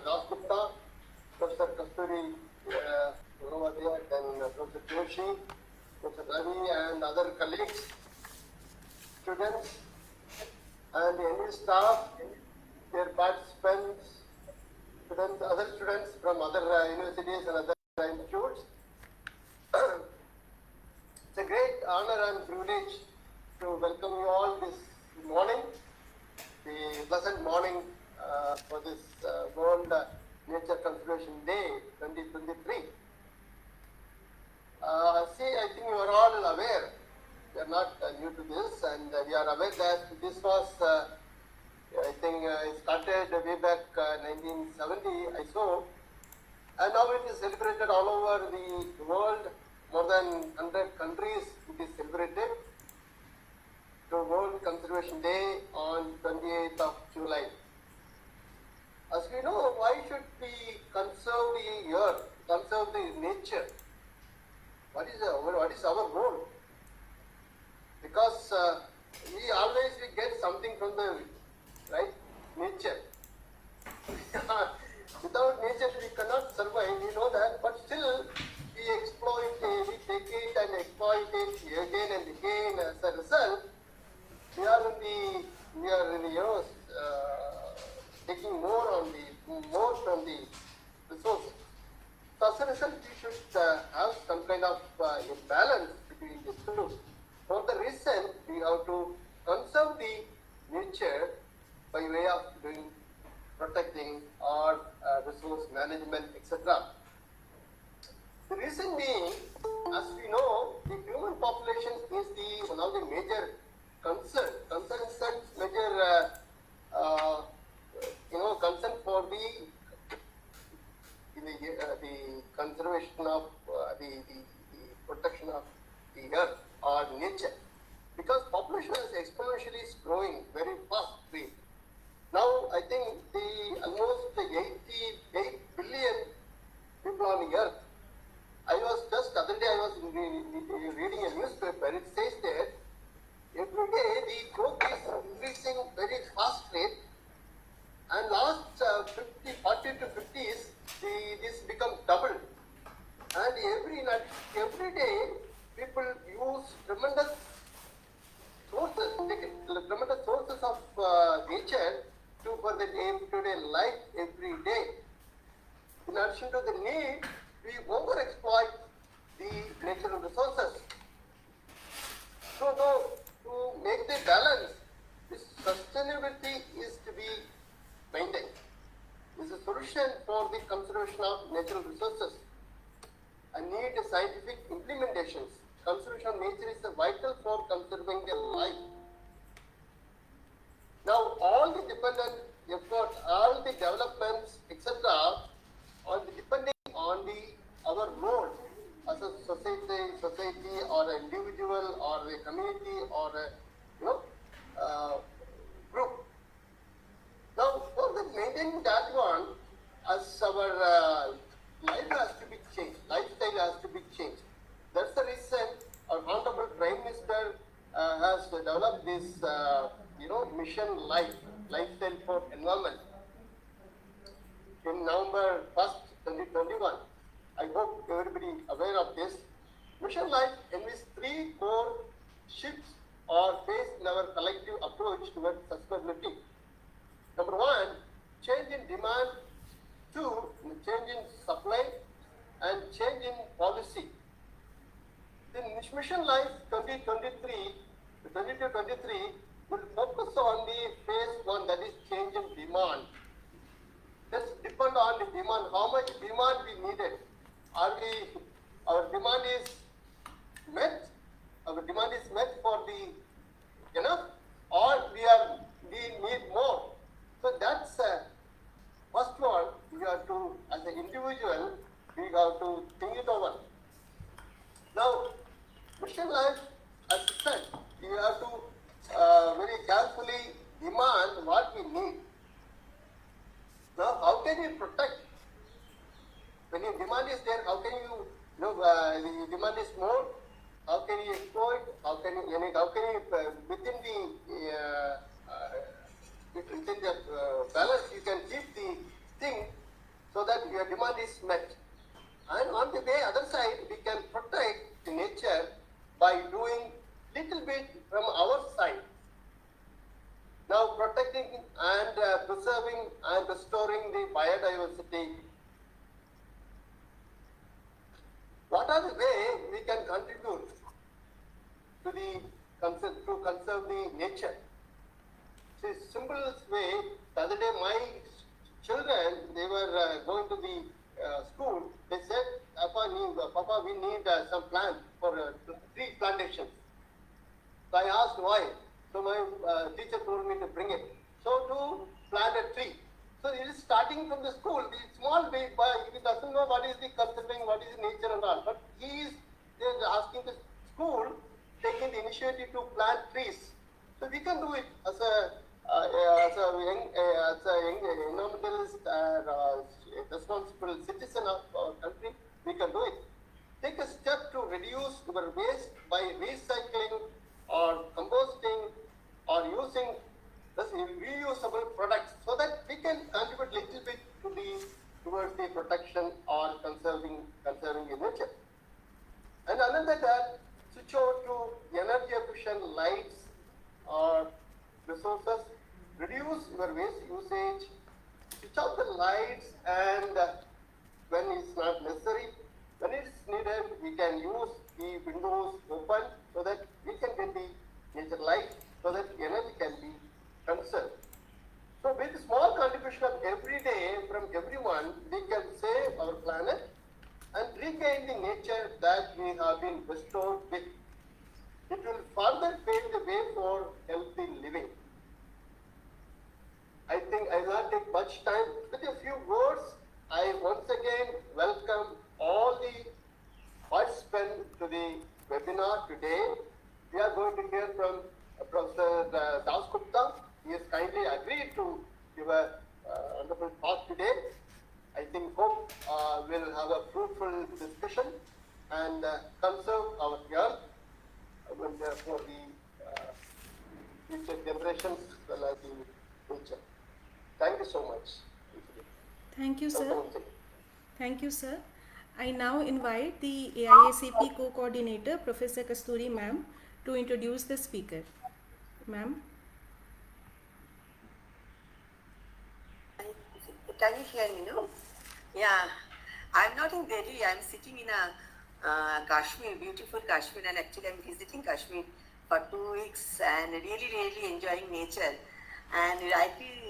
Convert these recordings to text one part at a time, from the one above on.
Dasgupta, Professor Kasturi Guruvadia, then Professor Joshi, Professor Ravi, and other colleagues, students, and any staff, their participants, students, other students from other universities and other institutes. It's a great honor and privilege to welcome you all this morning, the pleasant morning for this World Nature Conservation Day 2023. I think you are all aware, we are not new to this, and we are aware that this was, I think, it started way back 1970, I saw, and now it is celebrated all over the world. More than 100 countries it is celebrated. The World Conservation Day on 28th of July. As we know, why should we conserve the earth, conserve the nature? What is our goal? Because we always get something from the nature. Without nature we cannot survive, we know that, but still we exploit it, we take it and exploit it again and again. As a result, we are taking more from the resources. So as a result, we should have some kind of balance between the two. For the reason, we have to conserve the nature by way of protecting or resource management, etc. The reason being, as we know, the human population is one of the major concern major concern for the conservation of the protection of the earth or nature, because population is exponentially growing very fast rate. Now I think almost 88 billion people on the earth. I was just other day I was reading a newspaper. It says that every day the growth is increasing very fast rate, and last 40 to 50s this becomes double, and every day people use tremendous sources of nature for the day-to-day life every day. In addition to the need, we overexploit the natural resources. So to make the balance, this sustainability is to be maintained. This is a solution for the conservation of natural resources and need scientific implementations. Conservation of nature is vital for conserving the life. Now all the dependent efforts, all the developments, etc., are depending on our role as a society or an individual or a community or a group. Now, for the maintaining that one, as our life has to be changed, lifestyle has to be changed. That's the reason our Honorable Prime Minister has developed this, mission lifestyle for environment in November 1st, 2021. I hope everybody aware of this. Mission Life envisages 3 core shifts or phase in our collective approach towards sustainability. Number 1, change in demand. 2, change in supply, and change in policy. The Mission Life 2023 will focus on the phase 1, that is change in demand. Let's depend on the demand, how much demand we needed. Our demand is met? Our demand is met for the enough, or we need more. So that's first one. We have to, as an individual, we have to think it over. Now, Mission Life, as I said, we have to very carefully demand what we need. Now, how can you protect? When your demand is there, how can you, the demand is more, how can you exploit, how can you within the balance, you can keep the thing conserving and restoring the biodiversity. What are the way we can contribute to conserve the nature? See, simplest way, the other day my children, they were going to the school, they said, Papa, we need some plan for tree plantations. So I asked why. So my teacher told me to bring it. So to plant a tree. So it is starting from the school. The small boy, he doesn't know what is the conserving, what is the nature and all. But he is asking the school, taking the initiative to plant trees. So we can do it as a young environmentalist, responsible citizen of our country. We can do it. Take a step to reduce your waste by recycling or composting or using this reusable products, so that we can contribute little bit towards the protection or conserving the nature. And another that, switch over to energy efficient lights or resources, reduce your waste usage, switch off the lights, and when it's not necessary, when it's needed, we can use the windows open so that we can get the nature light, so that energy can be conserved. So with small contribution of every day from everyone, we can save our planet and regain the nature that we have been bestowed with. It will further pave the way for healthy living. I think I will not take much time. With a few words, I once again welcome all the participants to the webinar today. We are going to hear from Professor Dasgupta. He has kindly agreed to give a wonderful talk today. I think hope we'll have a fruitful discussion and conserve our earth for the future generations as well as the nature. Thank you so much. Thank you, sir. Thank you, sir. I now invite the EIACP co-coordinator, Professor Kasturi ma'am, to introduce the speaker. Ma'am. Can you hear me, no? Yeah, I'm not in Delhi. I'm sitting in a Kashmir, beautiful Kashmir, and actually I'm visiting Kashmir for 2 weeks and really enjoying nature. And rightly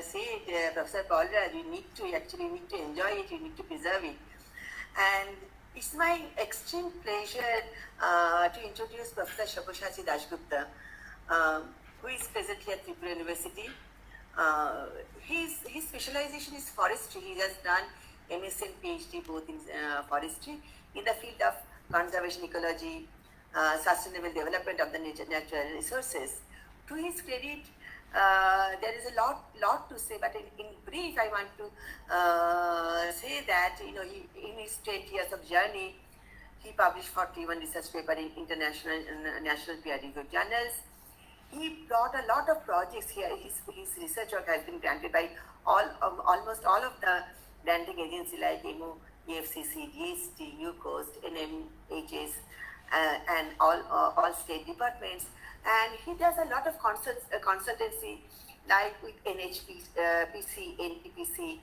said, Professor Paulraj, you need to enjoy it, you need to preserve it. And it's my extreme pleasure to introduce Professor Sabyasachi Dasgupta, who is presently at Tripura University. His specialization is forestry. He has done MS and PhD both in forestry in the field of conservation ecology, sustainable development of the natural resources. To his credit, there is a lot to say, but in brief, I want to say that in his 20 years of journey, he published 41 research papers in international and national peer-reviewed journals. He brought a lot of projects here. His research work has been granted by almost all of the granting agencies like MoEF&CC, GST, New Coast, NMHS, and all state departments. And he does a lot of consultancy, like with NHPC, NTPC,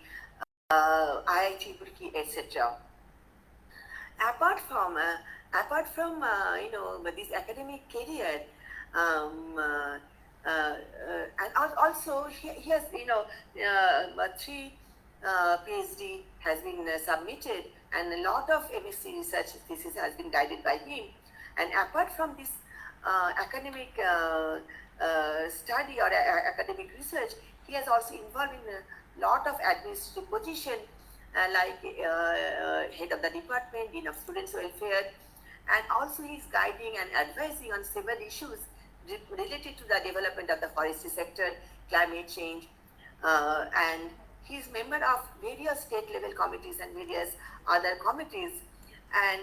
IIT, etc. Apart from this academic career, and also he has 3 PhD has been submitted, and a lot of MSc research thesis has been guided by him. And apart from this academic study or academic research, he has also involved in a lot of administrative position, like head of the department, dean of students welfare, and also he is guiding and advising on several issues related to the development of the forestry sector, climate change, and he is member of various state level committees and various other committees. And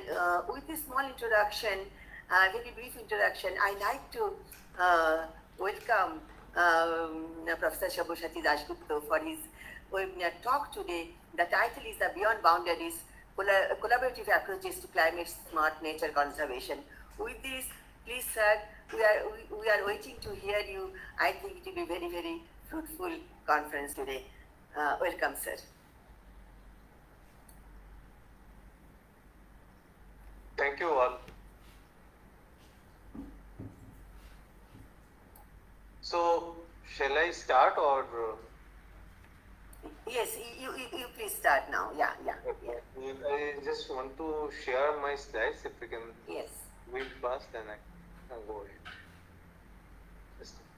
with this small introduction, very brief introduction, I like to welcome Professor Sabyasachi Dasgupta for his webinar talk today. The title is the Beyond Boundaries, Collaborative Approaches to Climate Smart Nature Conservation. With this, please sir, we are waiting to hear you. I think it will be very fruitful conference today. Welcome, sir. Thank you all. So, shall I start or? Yes, you please start now. Yeah. I just want to share my slides. If we can Yes. read fast, then I can go ahead. Just a minute.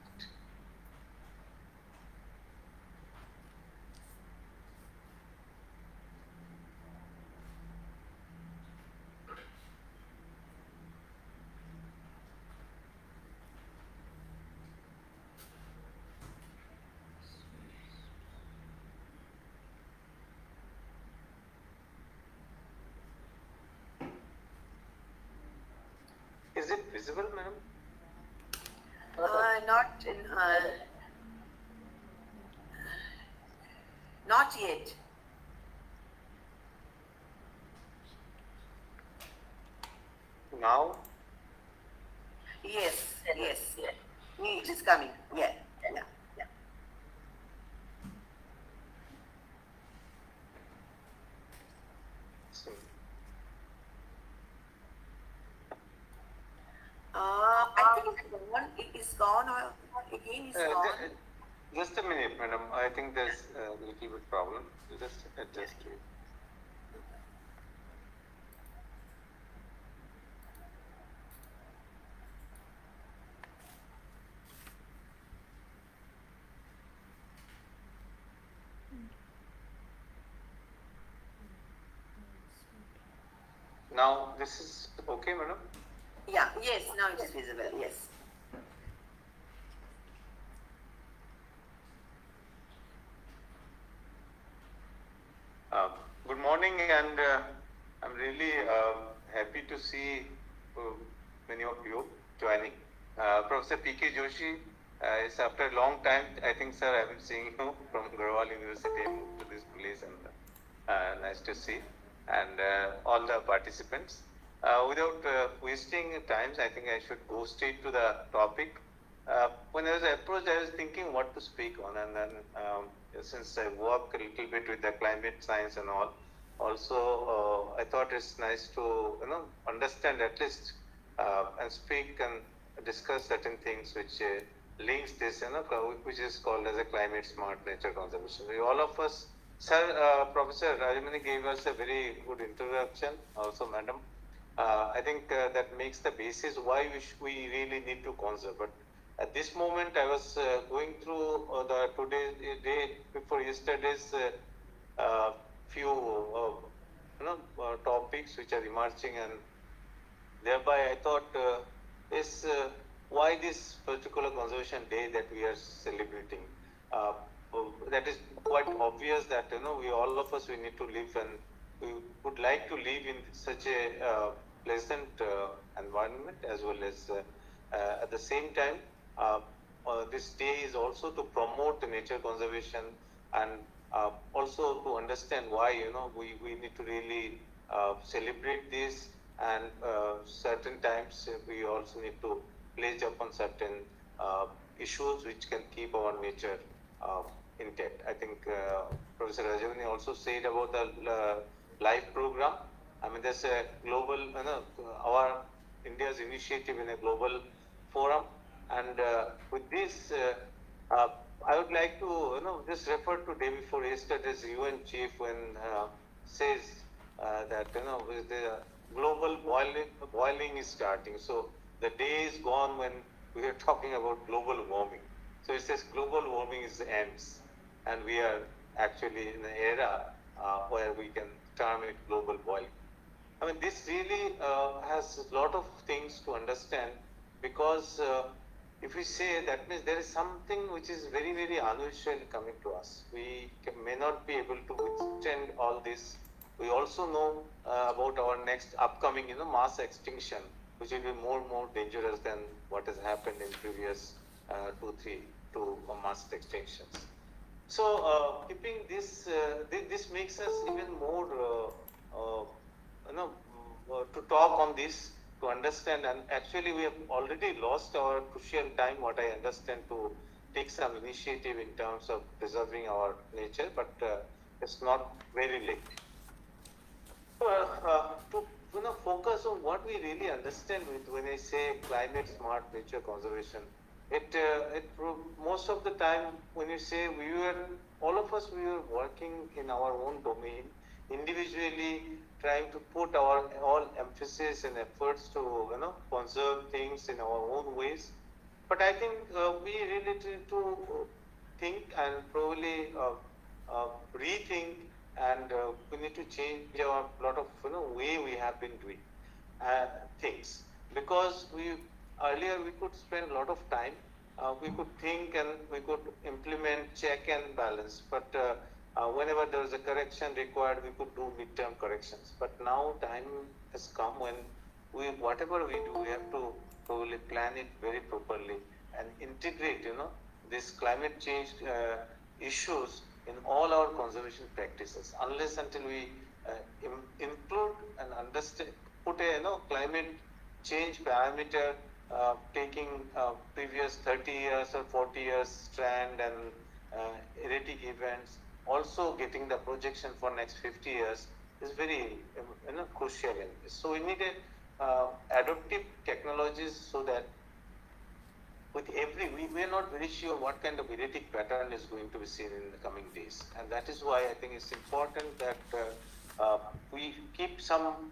Is it visible, madam? Not in, not yet. Now? Yes. It is coming. Yeah. So, I think it is gone or again is gone. just a minute, madam. I think there's a little bit problem. Just adjust it. Now this is okay, madam? Yeah. Yes. Now it is visible. Yes. Good morning, and I'm really happy to see many of you joining. Professor P.K. Joshi is after a long time. I think, sir, I've been seeing you from Jawaharlal University. I moved to this place, and nice to see. And all the participants. Without wasting times, I think I should go straight to the topic. When I was approached, I was thinking what to speak on, and then since I work a little bit with the climate science and all, also I thought it's nice to understand at least and speak and discuss certain things which links this, which is called as a climate smart nature conservation. All of us, sir, Professor Rajamani gave us a very good introduction. Also, madam, I think that makes the basis why we really need to conserve. But at this moment, I was going through the day before yesterday's few topics which are emerging, and thereby I thought is why this particular conservation day that we are celebrating. That is quite obvious that we all of us we need to live, and we would like to live in such a pleasant environment, as well as at the same time. This day is also to promote nature conservation, and also to understand why we need to really celebrate this, and certain times we also need to pledge upon certain issues which can keep our nature intact. I think Professor Rajavani also said about the LIFE program. I mean, there's a global, our India's initiative in a global forum, and with this, I would like to, just refer to day before yesterday's UN chief when says that, with the global boiling is starting. So the day is gone when we are talking about global warming. So it says global warming is ends, and we are actually in an era where we can term it global boiling. I mean, this really has a lot of things to understand, because if we say that means there is something which is very, very unusual coming to us. We may not be able to withstand all this. We also know about our next upcoming, mass extinction, which will be more and more dangerous than what has happened in previous 2 mass extinctions. So keeping this, this makes us even more, to talk on this, to understand, and actually we have already lost our crucial time, what I understand, to take some initiative in terms of preserving our nature, but it's not very late. To focus on what we really understand when I say climate smart nature conservation, most of the time when you say all of us were working in our own domain, individually trying to put our all emphasis and efforts to conserve things in our own ways. But I think we really need to think and probably rethink, and we need to change our lot of way we have been doing things, because earlier we could spend a lot of time, we could think and we could implement check and balance, but whenever there was a correction required, we could do midterm corrections. But now time has come when whatever we do, we have to probably plan it very properly and integrate this climate change issues in all our conservation practices. Unless until we include and understand, put a climate change parameter, taking previous 30 years or 40 years strand and erratic events, also getting the projection for next 50 years is very crucial in this. So we need adaptive technologies, so that with we are not very sure what kind of erratic pattern is going to be seen in the coming days, and that is why I think it's important that we keep some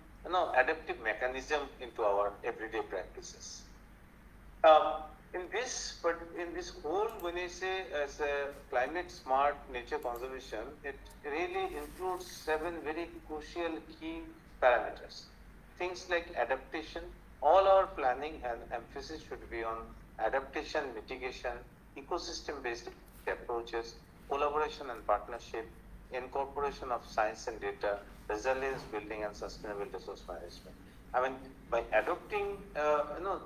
adaptive mechanism into our everyday practices. In this whole, when I say as a climate smart nature conservation, it really includes 7 very crucial key parameters. Things like adaptation. All our planning and emphasis should be on adaptation, mitigation, ecosystem-based approaches, collaboration and partnership, incorporation of science and data, resilience building, and sustainable resource management. I mean, by adopting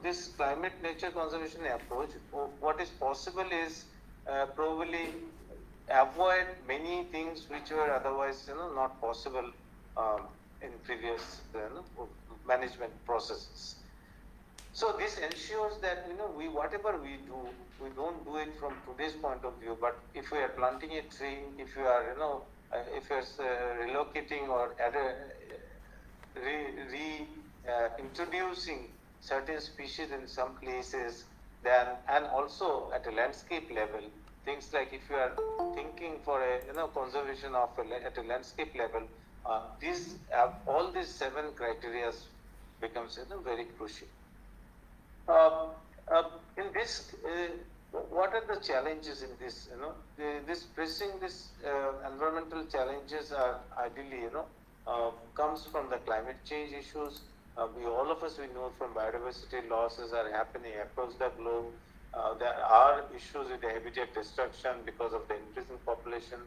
this climate nature conservation approach, what is possible is probably avoid many things which were otherwise not possible in previous management processes. So this ensures that whatever we do, we don't do it from today's point of view. But if we are planting a tree, if you are if you are relocating or introducing certain species in some places, then, and also at a landscape level, things like if you are thinking for a conservation of at a landscape level, all these 7 criteria becomes very crucial. In this, what are the challenges in this? This environmental challenges are ideally comes from the climate change issues. All of us know from biodiversity losses are happening across the globe. There are issues with the habitat destruction because of the increasing population.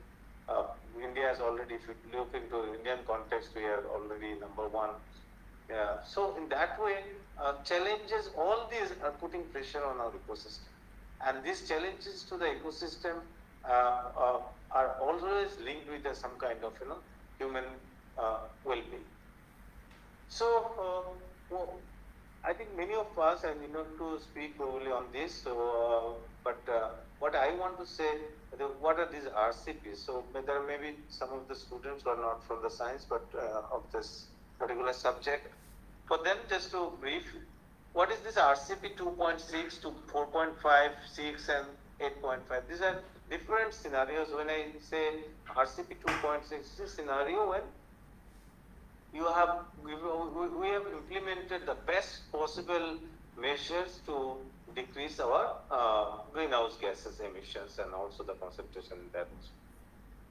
India has already, if you look into Indian context, we are already number 1. So in that way, challenges, all these are putting pressure on our ecosystem. And these challenges to the ecosystem are always linked with some kind of human well-being. So I think many of us, and to speak probably on this, but what I want to say, what are these RCPs? So there may be some of the students who are not from the science, but of this particular subject. For them, just to brief, what is this RCP 2.6 to 4.5, 6 and 8.5? These are different scenarios. When I say RCP 2.6, is a scenario when we have implemented the best possible measures to decrease our greenhouse gases emissions and also the concentration in that.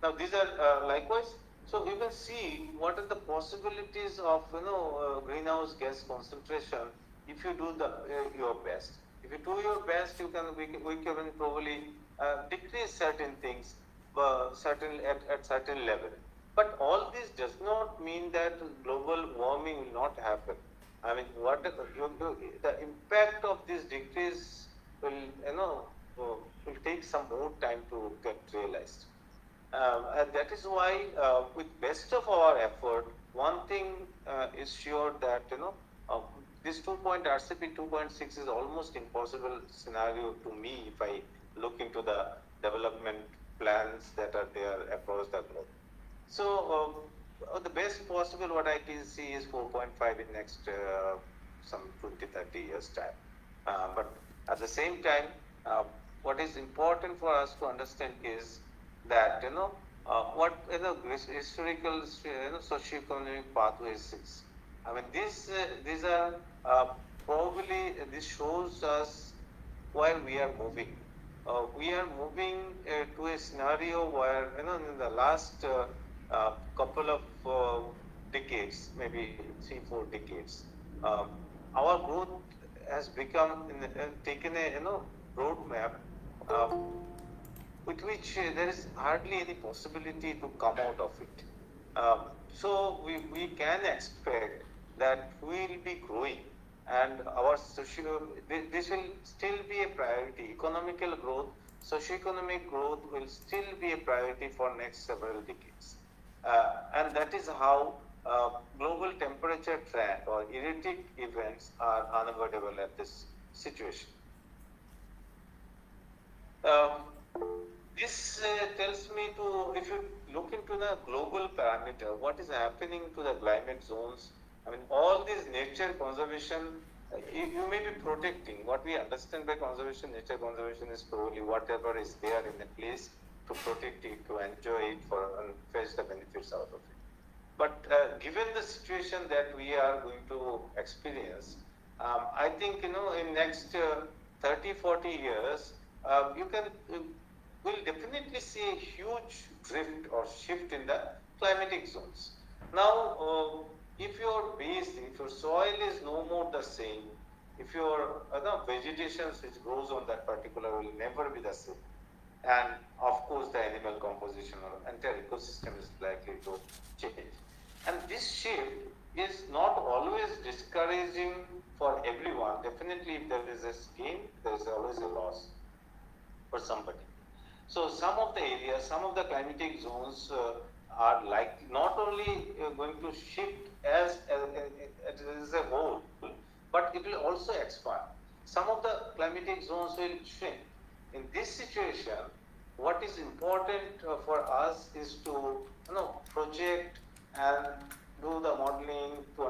Now these are likewise. So you can see what are the possibilities of greenhouse gas concentration if you do your best. If you do your best, we can probably decrease certain things, at certain level. But all this does not mean that global warming will not happen. I mean, the impact of this decrease will take some more time to get realized. And that is why, with best of our effort, one thing is sure that this RCP 2.6 is almost impossible scenario to me if I look into the development plans that are there across the globe. So the best possible what I can see is 4.5 in next some 20, 30 years time. But at the same time, what is important for us to understand is that what historical socioeconomic pathways is. I mean these are probably this shows us where we are moving. We are moving to a scenario where in the last couple of decades, maybe 3-4 decades, our growth has become taken a roadmap with which there is hardly any possibility to come out of it. So we can expect that we will be growing, and our this will still be a priority. Economical growth, socioeconomic growth will still be a priority for next several decades. And that is how global temperature trend or erratic events are unavoidable at this situation. This tells me to, if you look into the global parameter, what is happening to the climate zones. I mean, all these nature conservation, you may be protecting. What we understand by conservation, nature conservation is probably whatever is there in the place to protect it, to enjoy it, and fetch the benefits out of it. But given the situation that we are going to experience, I think in next 30-40 years, we'll definitely see a huge drift or shift in the climatic zones. Now, if your base, if your soil is no more the same, if your vegetation which grows on that particular will never be the same, and of course the animal composition or entire ecosystem is likely to change. And this shift is not always discouraging for everyone. Definitely, if there is a gain, there is always a loss for somebody. So some of the areas, some of the climatic zones are not only going to shift as a whole, but it will also expand. Some of the climatic zones will shrink. In this situation, what is important for us is to project and do the modeling to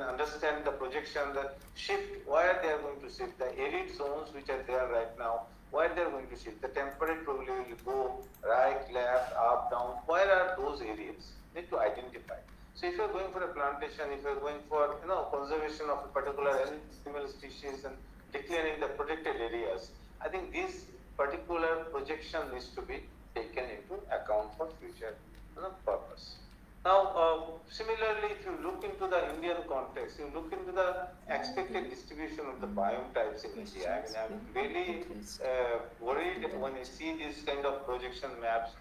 understand the projection, the shift, where they are going to shift, the arid zones which are there right now, where they are going to shift, the temperature probably will go right, left, up, down, where are those areas? Need to identify. So if you are going for a plantation, if you are going for conservation of a particular animal species and declaring the protected areas, I think this particular projection needs to be taken into account for future purpose. Now, similarly, if you look into the Indian context, you look into the expected distribution of the biome types in India. I mean, I'm really worried when I see these kind of projection maps.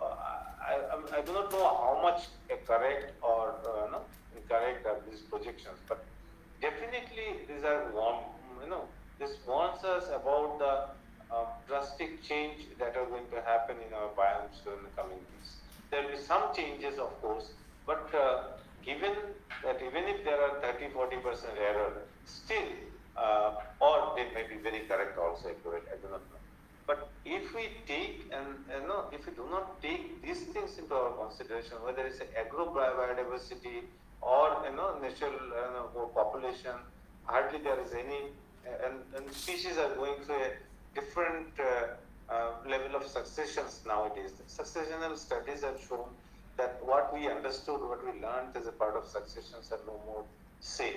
I do not know how much correct or incorrect are these projections, but definitely these are this warns us about the drastic change that are going to happen in our biomes in the coming years. There will be some changes, of course, but given that even if there are 30-40% error, still, or they may be very correct also, accurate, I do not know. But if we take if we do not take these things into our consideration, whether it's agro-biodiversity or natural population, hardly there is any, and species are going through a different level of successions nowadays. Successional studies have shown that what we understood, what we learned as a part of successions are no more same.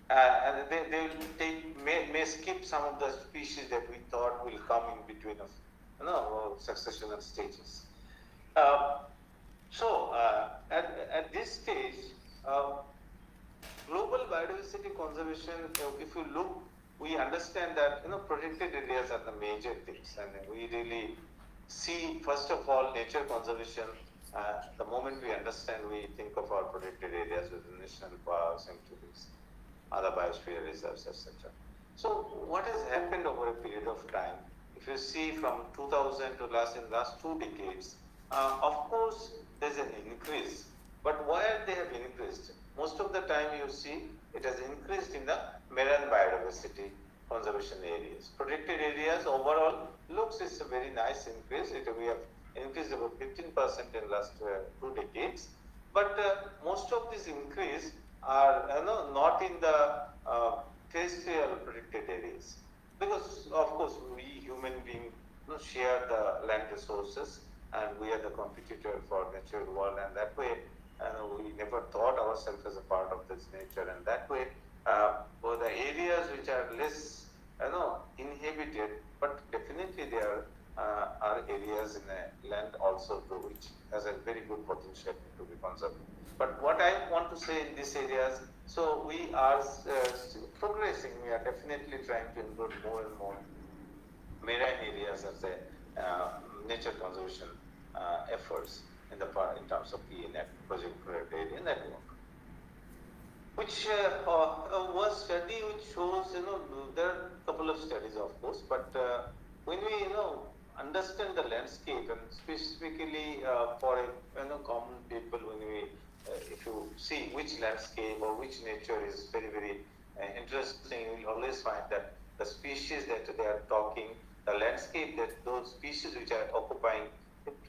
And they will may skip some of the species that we thought will come in between of successional stages. So at this stage, global biodiversity conservation, if you look, we understand that protected areas are the major things, and we really see first of all nature conservation. The moment we understand, we think of our protected areas within national parks, sanctuaries, other biosphere reserves, etc. So what has happened over a period of time? If you see from 2000 to last 2 decades, of course there's an increase, but where they have increased? Most of the time you see it has increased in the marine biodiversity, conservation areas. Protected areas overall looks is a very nice increase. We have increased about 15% in last 2 decades. But most of this increase are not in the terrestrial protected areas, because of course we human beings share the land resources, and we are the competitor for natural world, and that way we never thought ourselves as a part of this nature, and that way for the areas which are less inhabited, but definitely there are areas in the land also too, which has a very good potential to be conserved. But what I want to say in these areas, so we are still progressing. We are definitely trying to include more and more marine areas as a nature conservation efforts in terms of ENF project area network. Which was study which shows, there are a couple of studies of course, but when we understand the landscape, and specifically for common people, when we if you see which landscape or which nature is very, very interesting, you will always find that the species that they are talking, the landscape that those species which are occupying,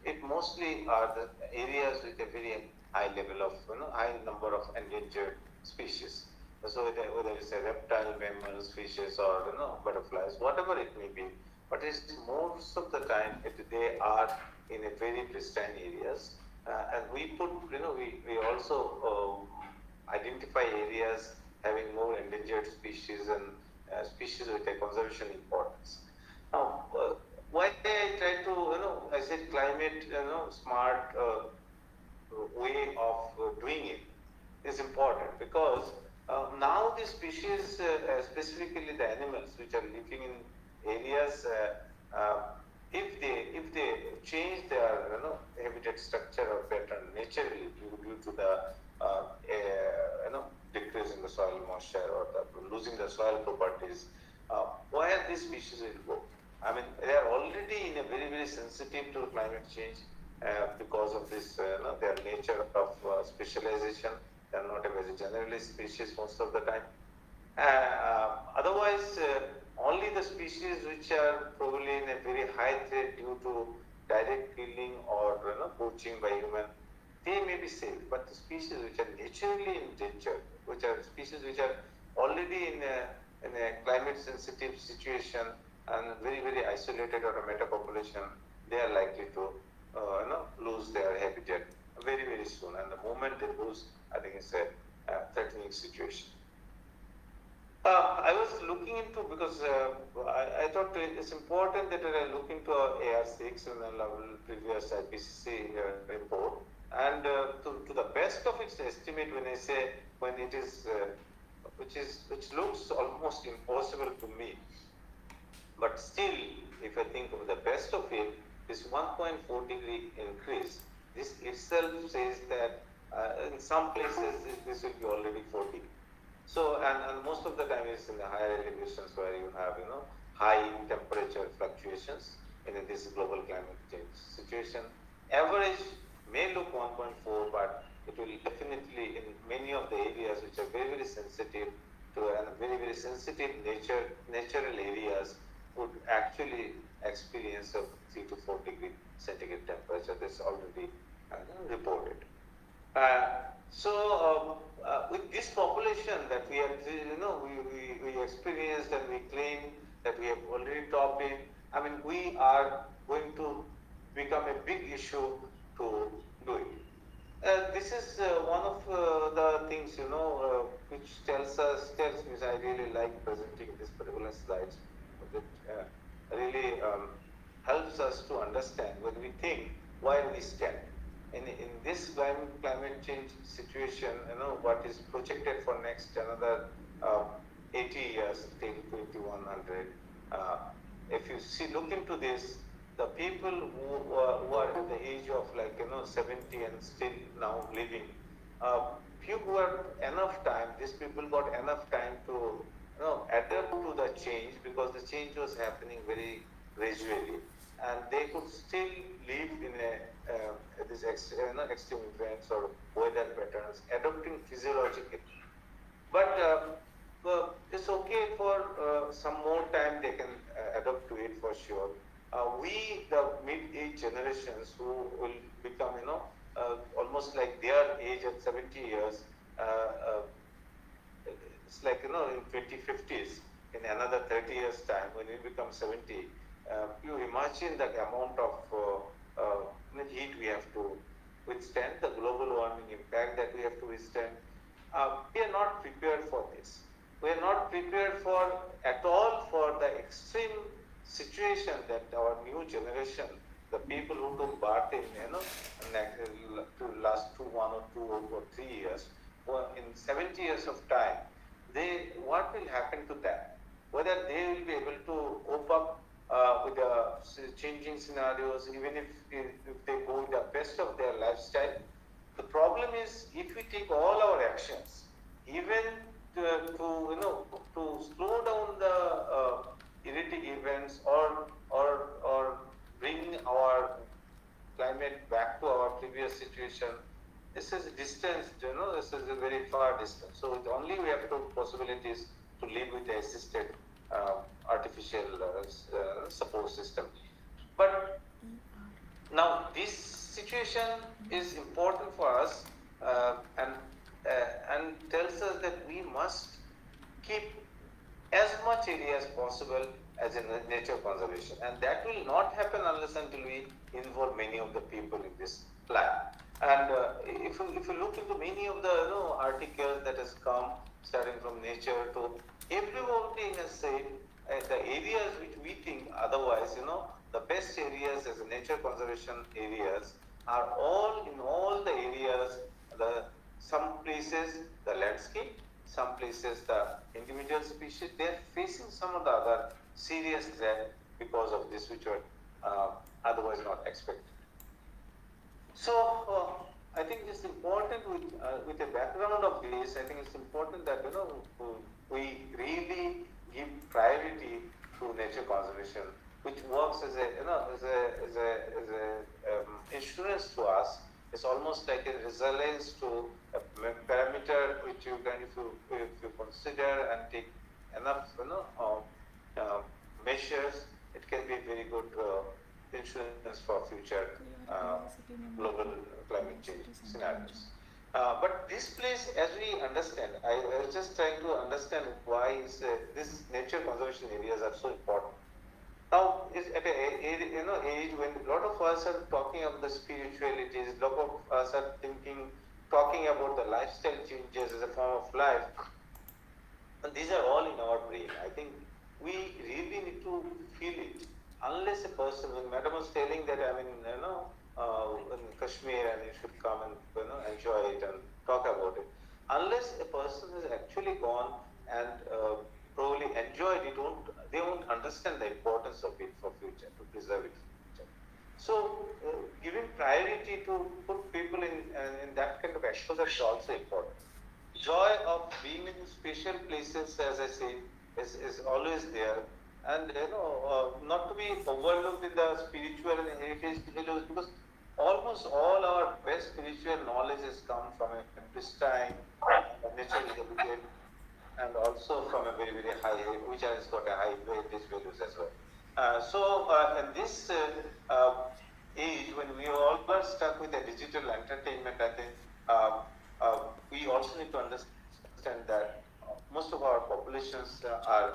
it mostly are the areas with a very high level of, high number of endangered species. So whether it's a reptile, mammals, fishes, or butterflies, whatever it may be, but it's most of the time they are in a very pristine areas, and we put, we also identify areas having more endangered species and species with a conservation importance. Now, why I try to, I said climate, smart way of doing it is important, because now the species, specifically the animals which are living in areas, if they change their habitat structure or pattern naturally due to the decrease in the soil moisture or losing the soil properties, where these species will go? I mean, they are already in a very, very sensitive to climate change because of this, their nature of specialization. They are not a very generalist species most of the time. Otherwise, only the species which are probably in a very high threat due to direct killing or poaching by human, they may be safe. But the species which are naturally endangered, which are species which are already in a climate sensitive situation and very, very isolated or a metapopulation, they are likely to lose their habitat very, very soon. And the moment they lose, I think it's a threatening situation. I was looking into, because I thought it's important that I look into AR6 and the previous IPCC report, and to the best of its estimate, when I say when it is, which looks almost impossible to me, but still, if I think of the best of it, this 1.4 degree increase, this itself says that in some places this will be already 40. So, and most of the time it's in the higher elevations where you have, high temperature fluctuations in this global climate change situation. Average may look 1.4, but it will definitely, in many of the areas which are very, very sensitive to and very, very sensitive natural areas, would actually experience a 3 to 4 degree centigrade temperature. That's already reported. So with this population that we have, we experienced and we claim that we have already topped in, I mean, we are going to become a big issue to do it. This is one of the things, which tells me, I really like presenting this particular slides. That really helps us to understand when we think where we stand. In this climate change situation, what is projected for next another 80 years till 2100. If you look into this, the people who are at the age of 70 and still now living, few got enough time. These people got enough time to adapt to the change, because the change was happening very gradually, and they could still live in these extreme events or weather patterns, adapting physiologically. But it's okay for some more time they can adapt to it for sure. We, the mid-age generations who will become, almost like their age at 70 years, it's like, in 2050s, in another 30 years time, when we become 70, you imagine the amount of heat we have to withstand, the global warming impact that we have to withstand. We are not prepared for this. We are not prepared for at all for the extreme situation that our new generation, the people who took birth in, to last 1 or 2 or 3 years, in 70 years of time, what will happen to them? Whether they will be able to cope up with the changing scenarios, even if they go with the best of their lifestyle. The problem is, if we take all our actions, even to slow down the erratic events or bring our climate back to our previous situation, this is distance, this is a very far distance. So only we have two possibilities to live with the assisted artificial support system. But now this situation is important for us and tells us that we must keep as much area as possible as in nature conservation, and that will not happen unless until we involve many of the people in this plan. And if you look into many of the articles that has come, starting from Nature to everybody has said the areas which we think otherwise, the best areas as nature conservation areas are in all the areas, some places the landscape, some places the individual species, they are facing some of the other serious threat because of this, which were otherwise not expected. So I think it's important with the background of this. I think it's important that we really give priority to nature conservation, which works as a insurance to us. It's almost like a resilience to a parameter which you can, if you consider and take enough measures, it can be very good insurance for future global climate change scenarios. But this place, as we understand, I was just trying to understand why these nature conservation areas are so important. Now, is at a age when a lot of us are talking about the spiritualities, a lot of us are talking about the lifestyle changes as a form of life, and these are all in our brain. I think we really need to feel it. Unless a person, when Madam was telling that I'm in Kashmir and you should come and enjoy it and talk about it. Unless a person has actually gone and probably enjoyed it, they won't understand the importance of it for future, to preserve it for future. So giving priority to put people in that kind of exposure is also important. Joy of being in special places, as I say, is always there. And not to be overlooked in the spiritual and heritage values, because almost all our best spiritual knowledge has come from a pristine, nature and also from a very, very high, which has got a high heritage values as well. So in this age, when we all are stuck with the digital entertainment, I think we also need to understand that most of our populations are,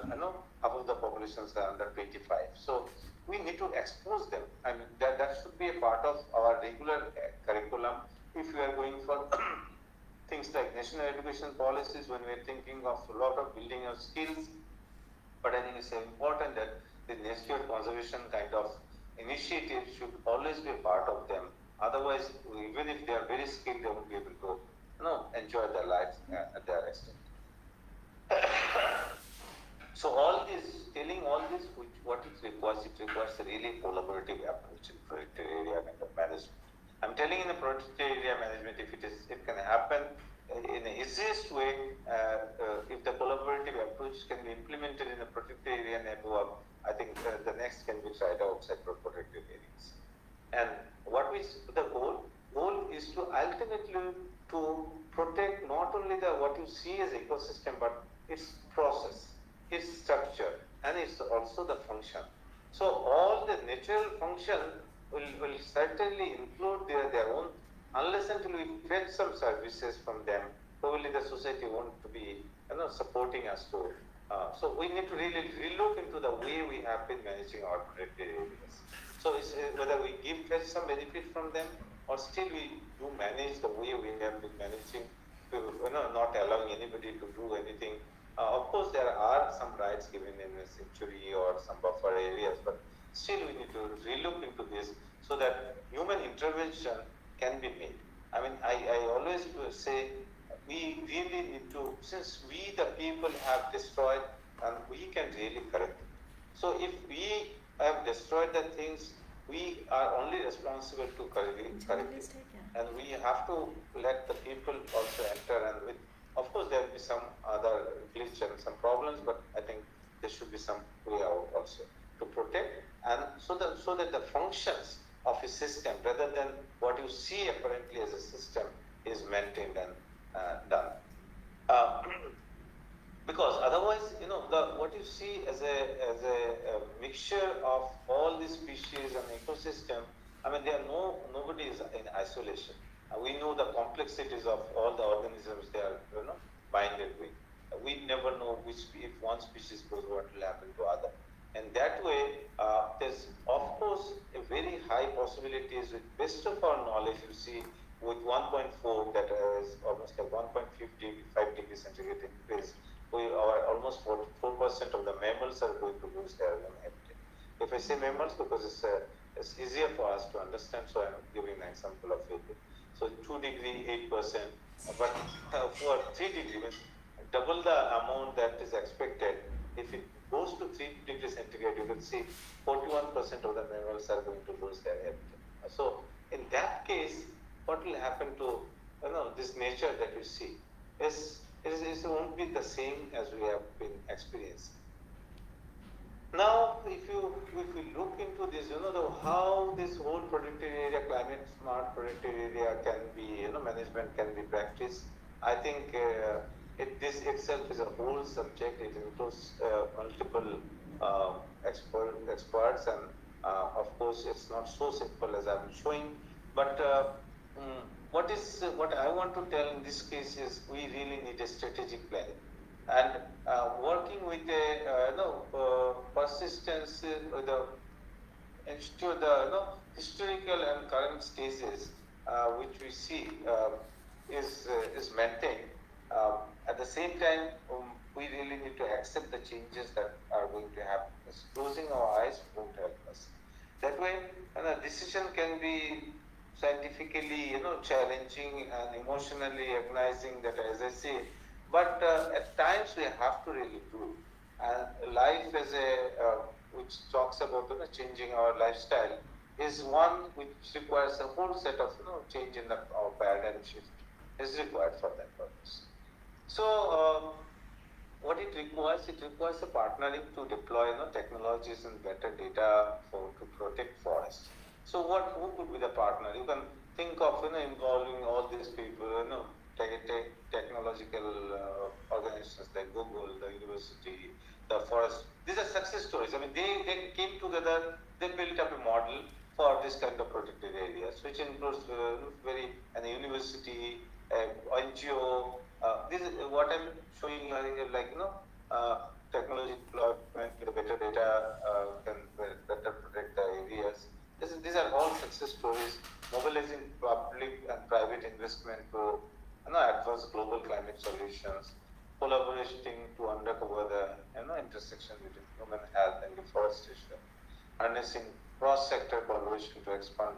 half of the populations are under 25. So we need to expose them. I mean, that should be a part of our regular curriculum. If we are going for things like national education policies, when we are thinking of a lot of building of skills, but I think it's important that the nature conservation kind of initiative should always be a part of them. Otherwise, even if they are very skilled, they won't be able to enjoy their life at their extent. So telling all this, what it requires a really collaborative approach in protected area kind of management. I'm telling in the protected area management, if it can happen in the easiest way, if the collaborative approach can be implemented in a protected area network, I think the next can be tried outside protected areas. And what is the goal? Goal is to ultimately to protect not only what you see as ecosystem, but its process, its structure, and it's also the function. So all the natural function will certainly include their own, unless until we fetch some services from them, probably the society won't be supporting us to. So we need to really relook into the way we have been managing our protected areas. So it's, whether we fetch some benefit from them, or still we do manage the way we have been managing, not allowing anybody to do anything. Of course, there are some rights given in a sanctuary or some buffer areas, but still we need to relook into this so that human intervention can be made. I mean, I always say we really need to, since we the people have destroyed, and we can really correct it. So if we have destroyed the things, we are only responsible to correct it. And we have to let the people also enter, and with, of course, there will be some other glitch and some problems, but I think there should be some way out also to protect, and so that the functions of a system, rather than what you see apparently as a system, is maintained and done. Because otherwise, what you see as a mixture of all these species and ecosystem, I mean, nobody is in isolation. We know the complexities of all the organisms they are, binded with. We never know if one species goes, what will happen to other. And that way, there's of course a very high possibilities with best of our knowledge. You see, with 1.4, that is almost like 1.5 degrees centigrade increase, almost 4% of the mammals are going to lose their own habitat. If I say mammals, because it's easier for us to understand, so I'm giving an example of it. So 2 degree, 8%, but for 3 degrees, double the amount that is expected. If it goes to 3 degrees centigrade, you can see 41% of the mammals are going to lose their habitat. So in that case, what will happen to this nature that you see it won't be the same as we have been experiencing. Now, if you look into this, how this whole protected area, climate smart protected area can be, management can be practiced. I think this itself is a whole subject. It includes multiple experts, and of course, it's not so simple as I'm showing. But what I want to tell in this case is we really need a strategic plan, and working with a persistence with the ensure the historical and current stages which we see is maintained. At the same time, we really need to accept the changes that are going to happen. Closing our eyes won't help us. That way, a decision can be scientifically, challenging and emotionally agonizing, that as I say, but at times we have to really do. And life as which talks about changing our lifestyle is one which requires a whole set of change in our paradigm shift is required for that purpose. So what it requires a partnering to deploy technologies and better data to protect forests. So who could be the partner? You can think of involving all these people, technological organizations like Google, the university, the forest. These are success stories. I mean, they came together, they built up a model for this kind of protected areas, which includes a university, NGO. This is what I'm showing here, like technology development with better data can better protect the areas. These are all success stories, mobilizing public and private investment to advance global climate solutions, collaborating to uncover the intersection between human health and deforestation, harnessing cross-sector collaboration to expand.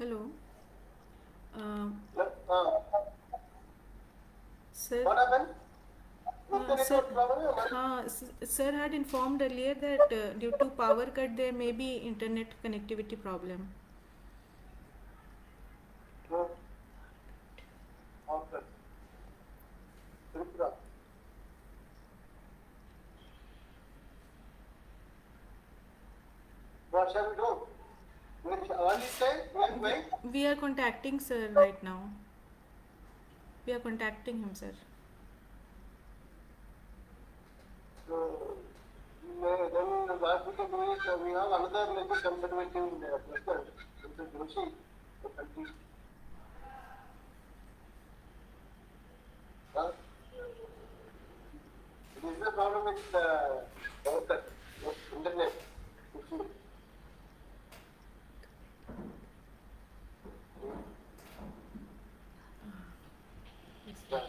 Hello. Uh, Sir. what happened? Is the Sir, network problem? sir had informed earlier that due to power cut there may be internet connectivity problem. No. Okay. Tripura. What shall we do? All this time, we are going. We are contacting sir right now. We are contacting him, sir. So, then what we can do is we have another little conservative person, Mr. Joshi, to continue. This is the problem with the internet. Yeah.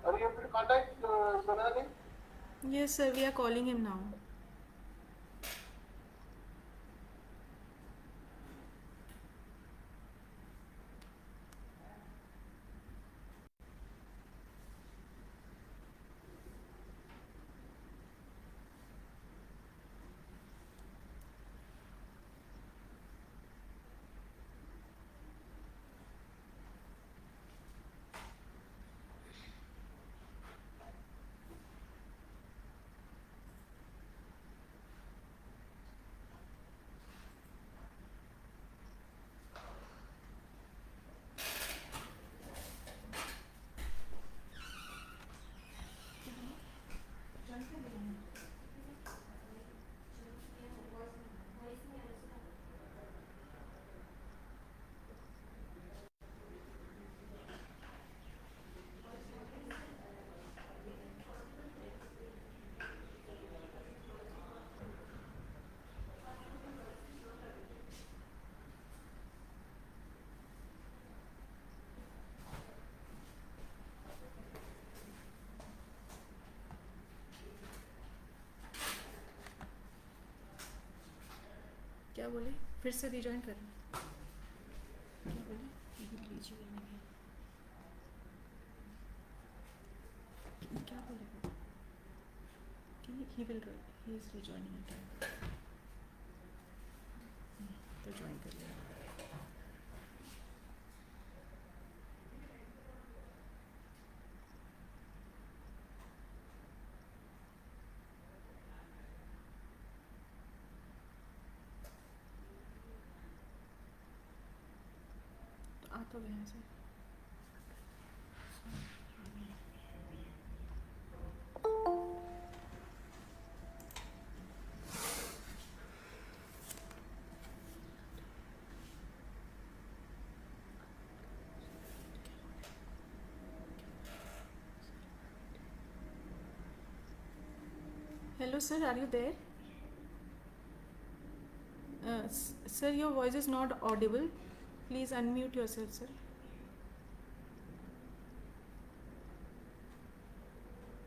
Are you able to contact Sonali? Yes, sir. We are calling him now. क्या बोले? फिर से rejoin कर. क्या बोले? क्या बोले? He is rejoining again. तो ज्वाइन कर लिया. आ तो गया sir. Hello sir, are you there? Sir, your voice is not audible. Please unmute yourself, sir.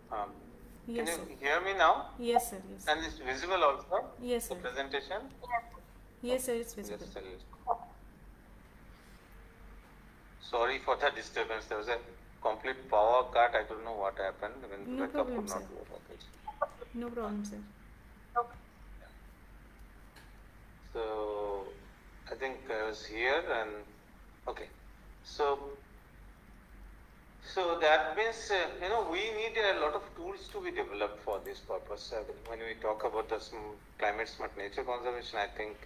Can Yes, you sir. hear me now? Yes, sir. Yes. And it's visible also? Yes, The sir. presentation? Yes, sir. It's visible. Just tell you. Sorry for the disturbance. There was a complete power cut. I don't know what happened when No the backup problem, could sir. not work. Okay. No problem, sir. So I think I was here and okay. So that means we need a lot of tools to be developed for this purpose. When we talk about the climate smart nature conservation, I think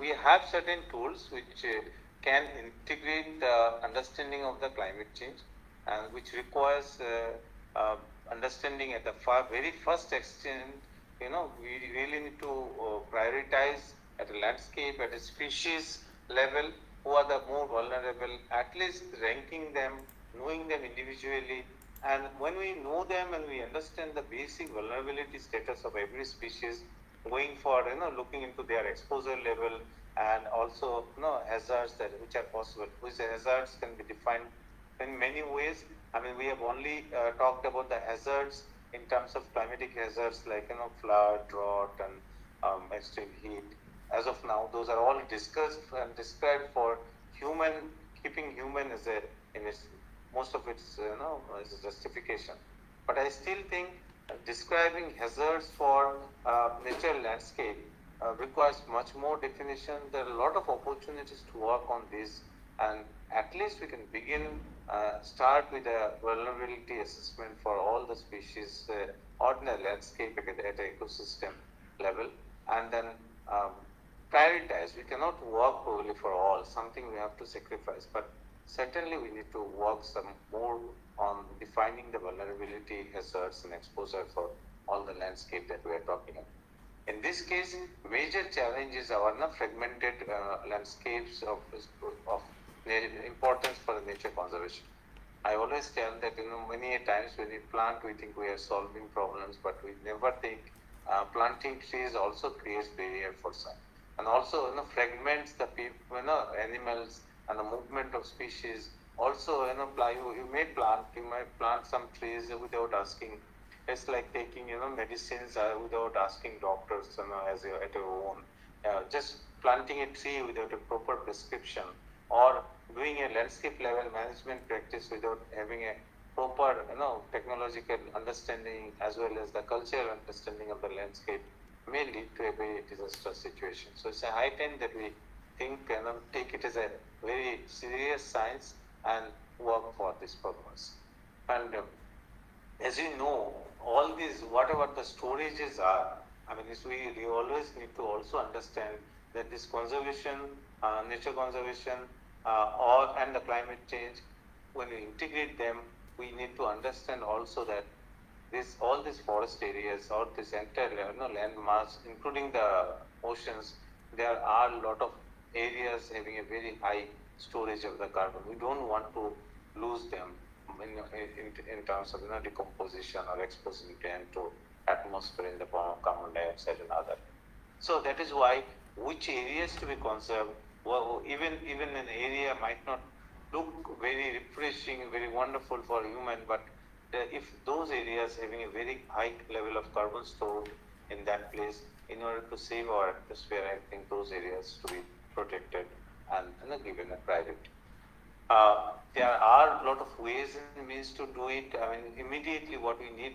we have certain tools which can integrate the understanding of the climate change and which requires understanding at the very first extent. We really need to prioritize at a landscape, at a species level, who are the more vulnerable, at least ranking them, knowing them individually. And when we know them and we understand the basic vulnerability status of every species, going for looking into their exposure level, and also hazards that which are possible, which hazards can be defined in many ways. I mean, we have only talked about the hazards in terms of climatic hazards like flood, drought, and extreme heat. As of now, those are all discussed and described for human, keeping human as a in its most of its as a justification. But I still think describing hazards for natural landscape requires much more definition. There are a lot of opportunities to work on this, and at least we can begin, start with a vulnerability assessment for all the species on the landscape at an ecosystem level, and then prioritize. We cannot work only for all, something we have to sacrifice, but certainly we need to work some more on defining the vulnerability hazards and exposure for all the landscape that we are talking about. In this case, major challenges are fragmented landscapes of importance for the nature conservation. I always tell that many a times when we plant, we think we are solving problems, but we never think planting trees also creates barrier for some, and also fragments the people, animals and the movement of species. Also, you might plant some trees without asking. It's like taking medicines without asking doctors as at your own. Just planting a tree without a proper prescription, or doing a landscape level management practice without having a proper technological understanding as well as the cultural understanding of the landscape may lead to a very disastrous situation. So it's a high time that we think and take it as a very serious science and work for this purpose. And as you know, all these, whatever the storages are, I mean, we always need to also understand that this conservation, nature conservation, and the climate change, when we integrate them, we need to understand also that all these forest areas or this entire land mass, including the oceans, there are a lot of areas having a very high storage of the carbon. We don't want to lose them in terms of decomposition or exposing them to atmosphere in the form of carbon dioxide and other. So that is why which areas to be conserved. Well, even an area might not look very refreshing, very wonderful for human, but if those areas having a very high level of carbon stored in that place, in order to save our atmosphere, I think those areas to be protected and given a priority. There are a lot of ways and means to do it. I mean, immediately what we need,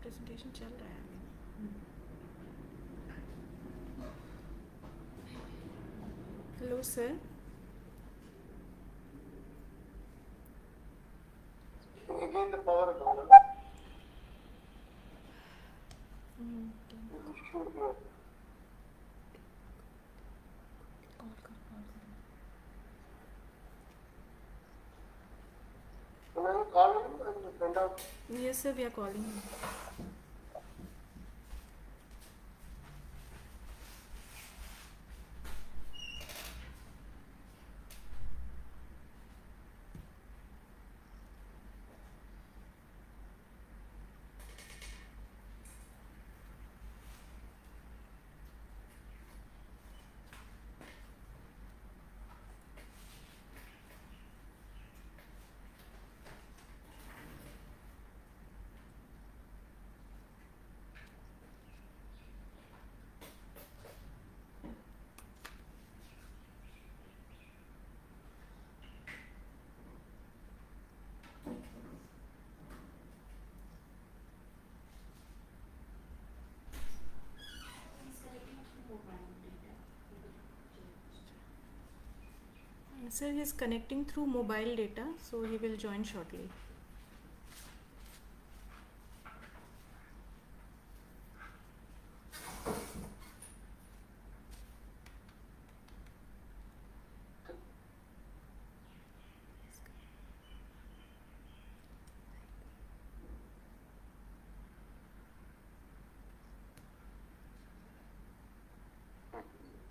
presentation चल रहा है hello sir Again the power down. Can I call him and send out? Yes sir, we are calling you. Sir, he is connecting through mobile data, so he will join shortly.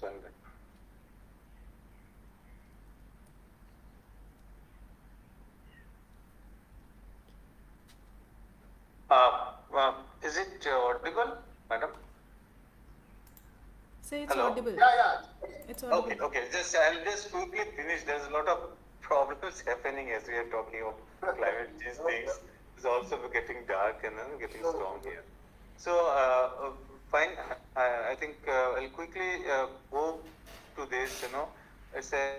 Done that. Is it audible, madam? Sir, it's Hello? audible. Yeah. It's audible. Okay. I'll just quickly finish. There's a lot of problems happening as we are talking of climate change things. It's also getting dark and getting strong here. So, fine. I think I'll quickly go to this. It's as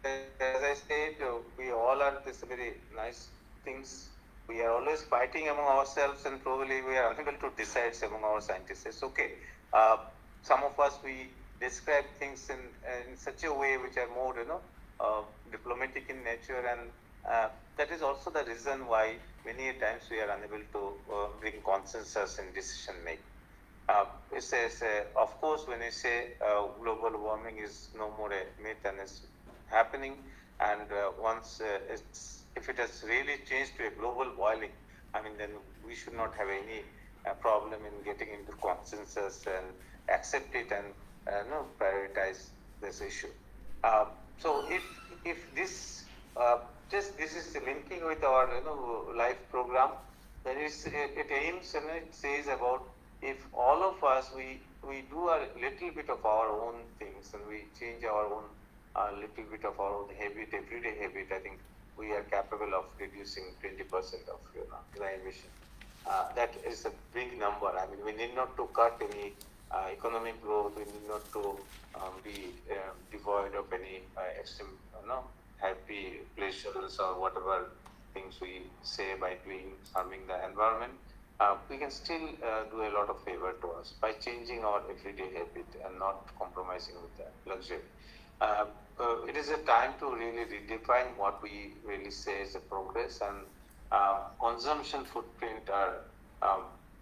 I said, we all are this very nice things. We are always fighting among ourselves, and probably we are unable to decide among our scientists. It's okay. Some of us, we describe things in such a way which are more diplomatic in nature, and that is also the reason why many times we are unable to bring consensus in decision making. It says, of course, when you say global warming is no more a myth and it's happening, and once if it has really changed to a global boiling, then we should not have any problem in getting into consensus and accept it and prioritize this issue. So if this this is linking with our life program, there is it aims and it says about if all of us we do a little bit of our own things and we change our own little bit of our own habit, everyday habit, I think we are capable of reducing 20% of the emission. That is a big number. We need not to cut any economic growth. We need not to be devoid of any extreme, happy pleasures or whatever things we say by doing harming the environment. We can still do a lot of favor to us by changing our everyday habit and not compromising with the luxury. It is a time to really redefine what we really say is a progress, and consumption footprint are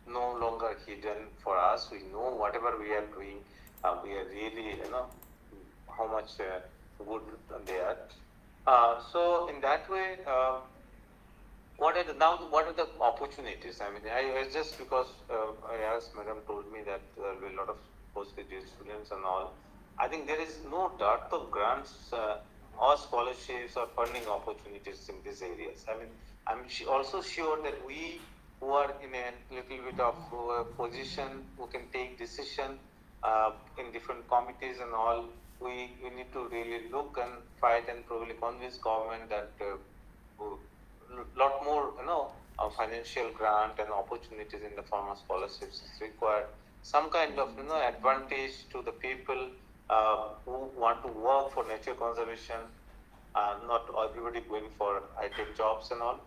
no longer hidden for us. We know whatever we are doing, we are really, how much good they are. So in that way, what are the opportunities? I just because I asked, Madam told me that there will be a lot of postgraduate students and all. I think there is no dearth of grants or scholarships or funding opportunities in these areas. I'm also sure that we who are in a little bit of position, who can take decision in different committees and all, we need to really look and fight and probably convince government that lot more financial grant and opportunities in the form of scholarships is required. Some kind of advantage to the people who want to work for nature conservation, not everybody going for high-tech jobs and all.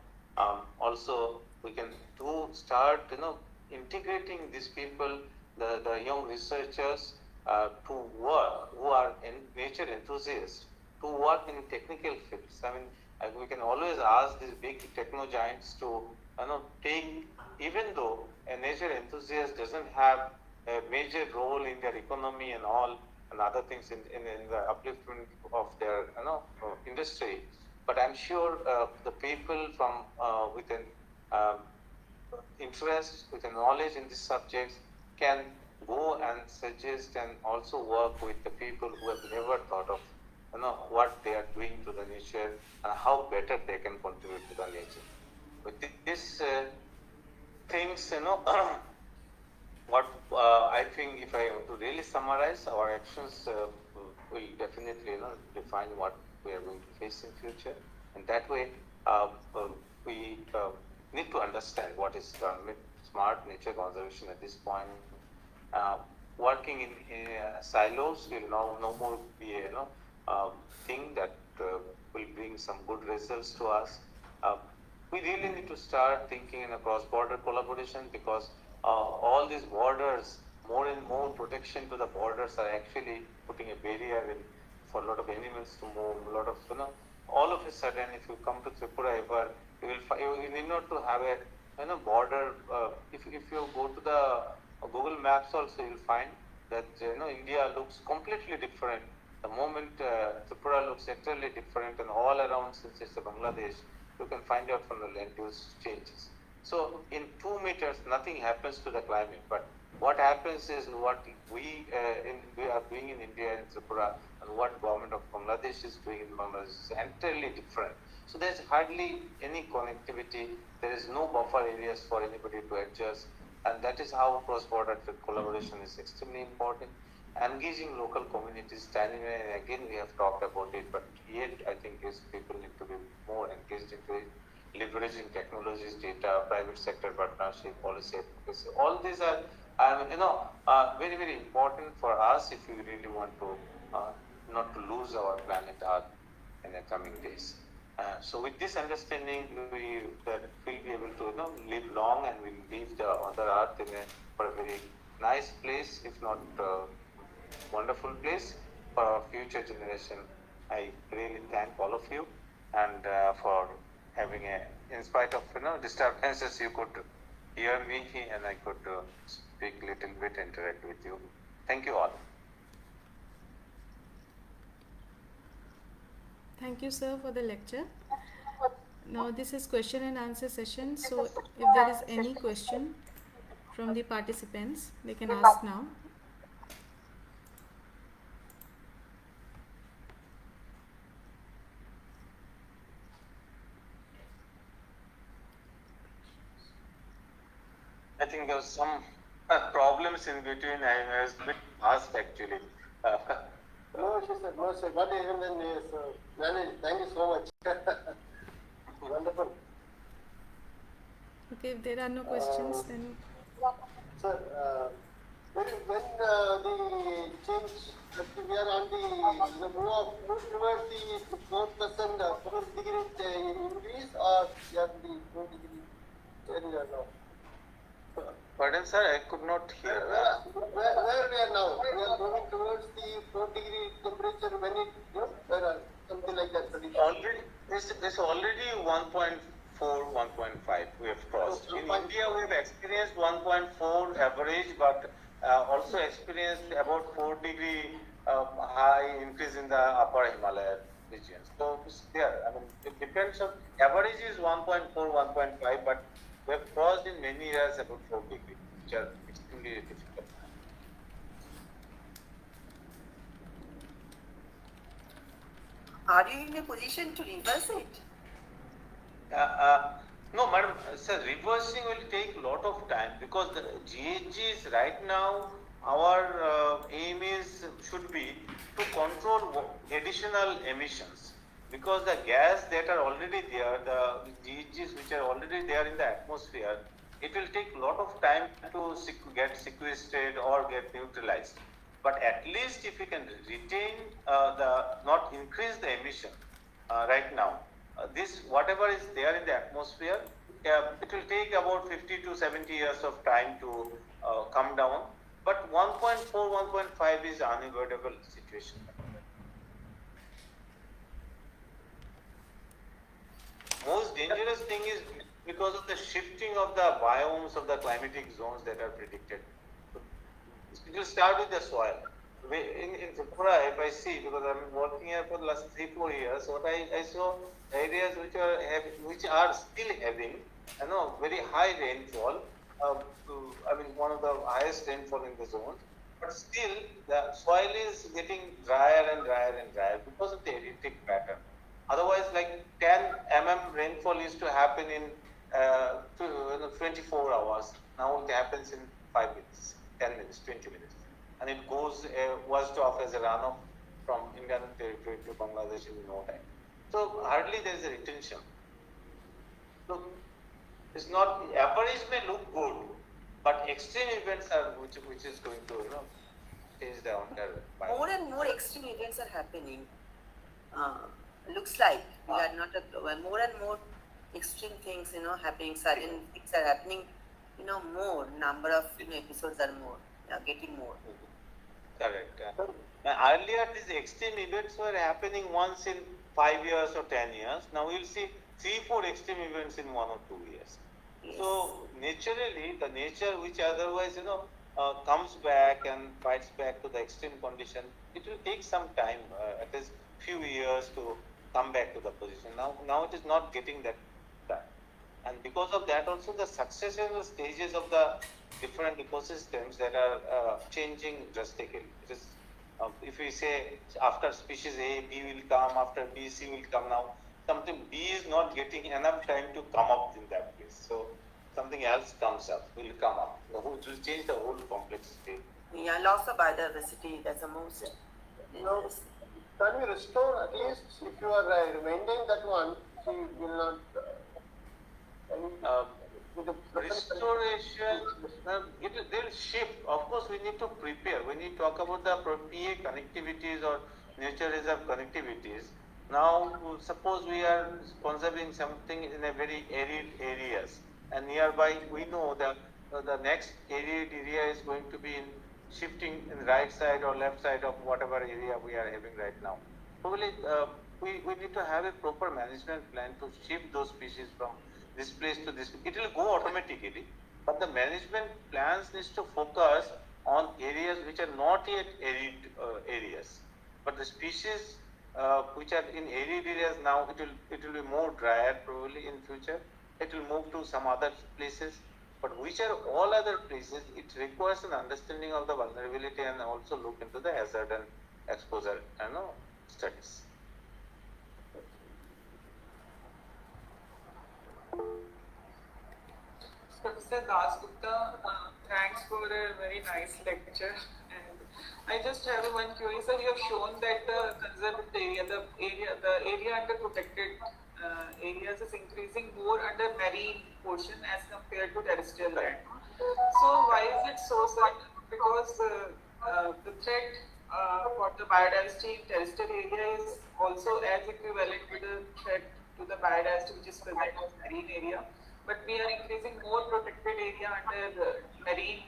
Also, we can start integrating these people, the young researchers, to work who are nature enthusiasts, to work in technical fields. We can always ask these big techno giants to take, even though a nature enthusiast doesn't have a major role in their economy and all and other things in the upliftment of their industry, but I'm sure the people from with an interest, with a knowledge in these subjects can go and suggest and also work with the people who have never thought of what they are doing to the nature and how better they can contribute to the nature. With these things, what I think, if I have to really summarize, our actions will definitely define what we are going to face in future, and that way we need to understand what is smart nature conservation at this point. Working in silos will no more be a thing that will bring some good results to us. We really need to start thinking in a cross-border collaboration, because all these borders, more and more protection to the borders are actually putting a barrier in for a lot of animals to move, a lot of, all of a sudden, if you come to Tripura ever, you will find, you need not to have a, border. If you go to the Google Maps also, you'll find that, India looks completely different. The moment Tripura looks entirely different, and all around, since it's a Bangladesh, you can find out from the land use changes. So in 2 meters, nothing happens to the climate, but what happens is what we are doing in India and Tripura, and what government of Bangladesh is doing in Bangladesh is entirely different. So there's hardly any connectivity. There is no buffer areas for anybody to adjust, and that is how cross-border collaboration is extremely important. Engaging local communities, standing in, and again we have talked about it, but yet I think people need to be more engaged into it. Leveraging technologies, data, private sector partnership, policy advocacy. All these are, very, very important for us if we really want to not to lose our planet Earth in the coming days. So with this understanding, we will be able to live long, and we'll leave the other Earth for a very nice place, if not wonderful place for our future generation. I really thank all of you, and for having in spite of disturbances, you could hear me, and I could speak a little bit, interact with you. Thank you all. Thank you, sir, for the lecture. Now this is question and answer session. So if there is any question from the participants, they can ask now. I think there was some problems in between. I was a bit asked actually. No, she said, no, sir. What even is managed. Thank you so much. Wonderful. Okay, if there are no questions, then. Sir, when the change, we are on the move towards the 4% 4 degree increase, or we are the 4 degree area now? Pardon, sir, I could not hear. Where we are now? We are moving towards the 4 degree temperature when it, something like that. Already, it's already 1.4, 1.5 we have crossed. In India, we have experienced 1.4 average, but also experienced about 4 degree high increase in the upper Himalaya region. So it's there. I mean, it depends on, average is 1.4, 1.5, but we have crossed in many years about 4 degree, which are extremely difficult. Are you in a position to reverse it? No, madam, sir, reversing will take a lot of time, because the GHGs right now, our aim should be to control additional emissions, because the gas that are already there, the GHGs which are already there in the atmosphere, it will take a lot of time to get sequestered or get neutralized. But at least if we can retain not increase the emission right now, this whatever is there in the atmosphere, it will take about 50 to 70 years of time to come down. But 1.4, 1.5 is unavoidable situation. Most dangerous thing is because of the shifting of the biomes of the climatic zones that are predicted. It will start with the soil. In Tripura, if I see, because I'm working here for the last 3-4 years, what I saw areas which are still having, very high rainfall. I mean, one of the highest rainfall in the zone, but still the soil is getting drier and drier and drier because of the erratic pattern. Otherwise, like 10 mm rainfall used to happen in 24 hours. Now it happens in 5 minutes, 10 minutes, 20 minutes. And it goes washed off as a runoff from Indian territory to Bangladesh in no time. So hardly there is a retention. So it's not, average may look good, but extreme events are which is going to change the entire environment. More and more extreme events are happening. Looks like we are not more and more extreme things happening. Sudden things are happening. More number of episodes are more, getting more. Correct. Earlier, these extreme events were happening once in 5 years or 10 years. Now we'll see 3-4 extreme events in 1 or 2 years. Yes. So naturally, the nature which otherwise comes back and fights back to the extreme condition, it will take some time, at least few years to come back to the position. Now it is not getting that time. And because of that also the successive stages of the different ecosystems that are changing drastically. It is, if we say after species A, B will come, after B, C will come. Now something B is not getting enough time to come up in that place. So something else comes up, will come up. It will change the whole complexity. Yeah, loss of biodiversity, that's the most. Now, can we restore at least if you are maintaining that one, she will not. With the Restoration, they will shift. Of course, we need to prepare. When you talk about the PA connectivities or nature reserve connectivities, now suppose we are conserving something in a very arid areas, and nearby we know that the next arid area is going to be shifting in right side or left side of whatever area we are having right now. Probably we need to have a proper management plan to shift those species from this place to this. It will go automatically, but the management plans needs to focus on areas which are not yet arid areas. But the species which are in arid areas now, it will be more drier probably in future. It will move to some other places. But which are all other places, it requires an understanding of the vulnerability and also look into the hazard and exposure studies. Professor Dasgupta, thanks for a very nice lecture. And I just have one query. Sir, you have shown that the conserved area, the area under protected areas is increasing more under marine portion as compared to terrestrial land. So why is it so, sir? Because the threat for the biodiversity in terrestrial area is also as equivalent to the threat to the biodiversity which is present in marine area. But we are increasing more protected area under marine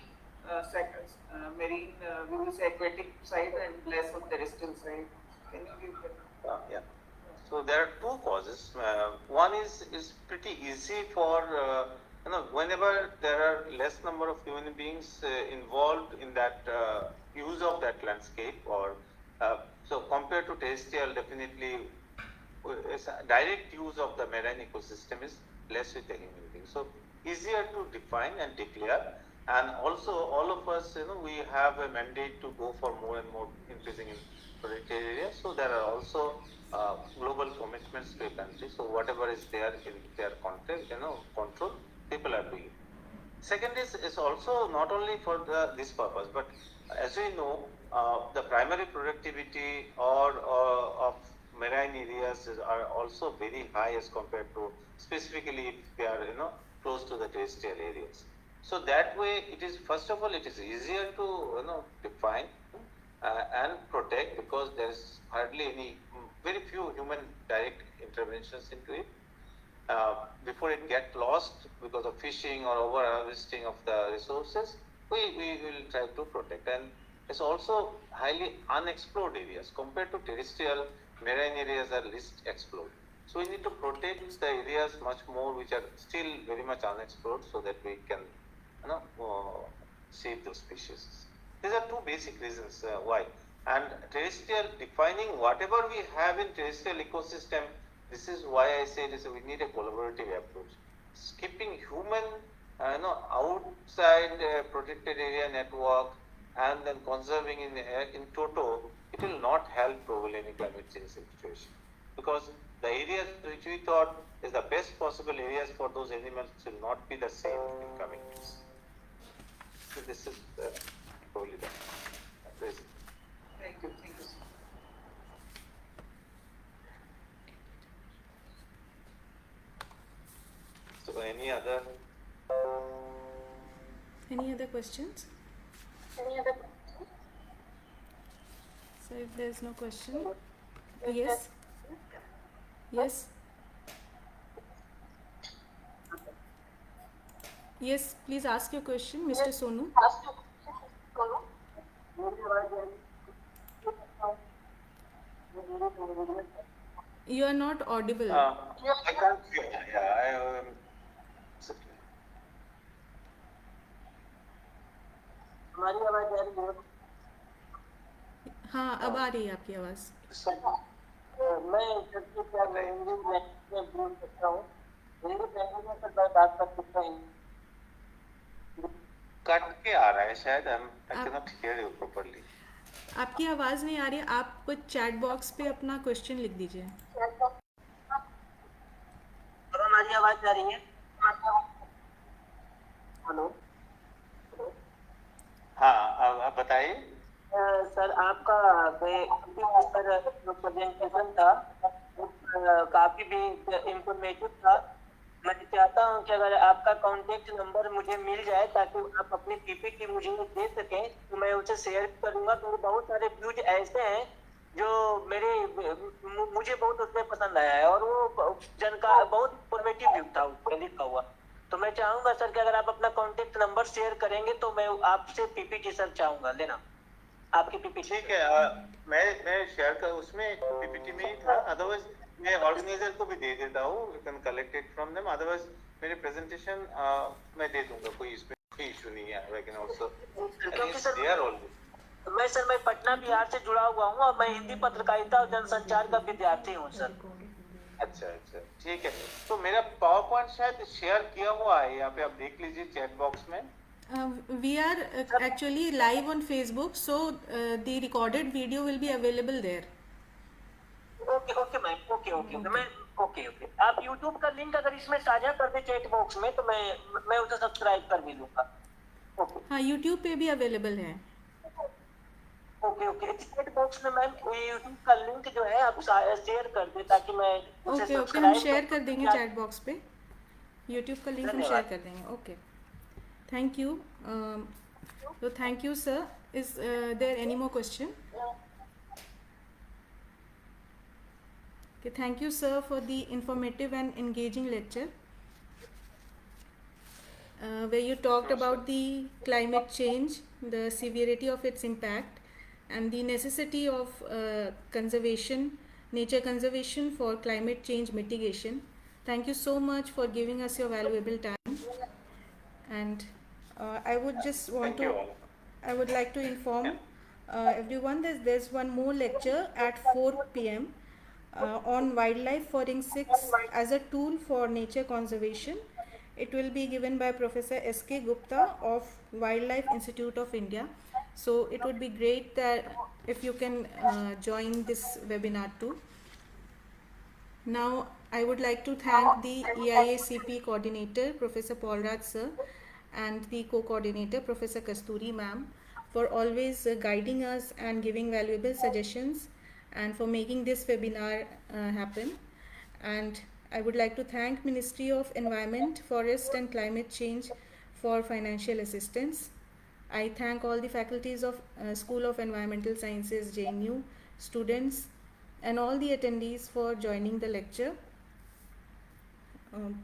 sectors, marine, we will say aquatic side and less on terrestrial side. Can you give that? Yeah. So there are two causes. One is pretty easy for whenever there are less number of human beings involved in that use of that landscape, or so compared to terrestrial, definitely direct use of the marine ecosystem is less with the human being. So easier to define and declare, and also all of us, we have a mandate to go for more and more increasing in protected areas. So there are also global commitments to a country. So whatever is there in their control, people are doing. Second is also not only for this purpose, but as we know, the primary productivity of marine areas are also very high as compared to specifically if they are close to the terrestrial areas. So that way, it is first of all it is easier to define and protect, because there is hardly any, very few human direct interventions into it. Before it get lost because of fishing or over harvesting of the resources, we will try to protect. And it's also highly unexplored areas compared to terrestrial. Marine areas are least explored. So we need to protect the areas much more which are still very much unexplored, so that we can save those species. These are two basic reasons why. And terrestrial, defining whatever we have in terrestrial ecosystem, this is why I say this, we need a collaborative approach. Keeping human outside protected area network and then conserving in toto, it will not help probably any climate change situation, because the areas which we thought is the best possible areas for those animals will not be the same in coming years. So this is probably the reason. Thank you, sir. So any other questions? So if there is no question, yes. Yes, please ask your question, Mr. Sonu. You are not audible. I can't hear. Yeah, हमारी आवाज आ रही है? हाँ, अब आ रही है आपकी आवाज़. मैं सबसे क्या हिंदी लैंग्वेज में बोल सकता हूँ. हिंदी लैंग्वेज में सर मैं बात कर सकता हूँ. कट के आ रहा है शायद. I cannot hear you properly. आपकी आवाज़ नहीं आ रही. आप कुछ चैट बॉक्स पे अपना क्वेश्चन लिख दीजिए. अब हमारी आवाज आ रही है? हेलो. हाँ, अब बताइए. सर आपका जो प्रेजेंटेशन था वो काफी भी इंफॉर्मेटिव था. मैं चाहता हूँ कि अगर आपका कॉन्टेक्ट नंबर मुझे मिल जाए ताकि आप अपनी पीपीटी मुझे दे सकें तो मैं उसे शेयर करूंगा. तो बहुत सारे व्यूज ऐसे हैं जो मुझे बहुत उसमें पसंद आया है और वो बहुत इंफॉर्मेटिव व्यू था उसमें लिखा हुआ. तो मैं चाहूंगा सर कि अगर आप अपना कॉन्टेक्ट नंबर शेयर करेंगे तो मैं आपसे पीपीटी सर चाहूंगा लेना. आपकी पीपीटी. ठीक है. मैं शेयर कर उसमें पीपीटी में ही था. अदरवाइज मैं ऑर्गेनाइजर को भी दे देता हूँ. You can collect it from them. Otherwise मेरे प्रेजेंटेशन मैं दे दूंगा. कोई इसमें कोई इशू नहीं है. I can also there already. मैं पटना बिहार से जुड़ा हुआ हूँ और मैं हिंदी पत्रकारिता और जनसंचार का विद्यार्थी हूँ सर. अच्छा, ठीक है. तो मेरा पावर पॉइंट शायद शेयर किया हुआ है. यहाँ पे आप देख लीजिए चैट बॉक्स में. We are actually live on Facebook, so the recorded video will be available there. Okay ma'am. Okay. आप YouTube का लिंक अगर इसमें साझा कर दे चैट बॉक्स में तो मैं उसे सब्सक्राइब कर भी लूंगा. ओके. हाँ, YouTube पे भी अवेलेबल है. ओके. चैट बॉक्स में मैम YouTube का लिंक जो है आप शेयर कर दे ताकि मैं उसे ओके, हम शेयर कर देंगे चैट बॉक्स पे. YouTube का लिंक हम शेयर कर देंगे. Okay. Thank you. So thank you, sir. Is there any more question? Okay, thank you, sir, for the informative and engaging lecture, where you talked about the climate change, the severity of its impact, and the necessity of conservation, nature conservation for climate change mitigation. Thank you so much for giving us your valuable time. And I would just want to, I would like to inform everyone that there's one more lecture at 4 p.m. On wildlife forensics as a tool for nature conservation. It will be given by Professor S.K. Gupta of Wildlife Institute of India. So it would be great that if you can join this webinar too. Now I would like to thank the EIACP coordinator, Professor Paul Raj sir, and the co-coordinator, Professor Kasturi ma'am, for always guiding us and giving valuable suggestions and for making this webinar happen. And I would like to thank Ministry of Environment, Forest and Climate Change for financial assistance. I thank all the faculties of School of Environmental Sciences, JNU, students and all the attendees for joining the lecture.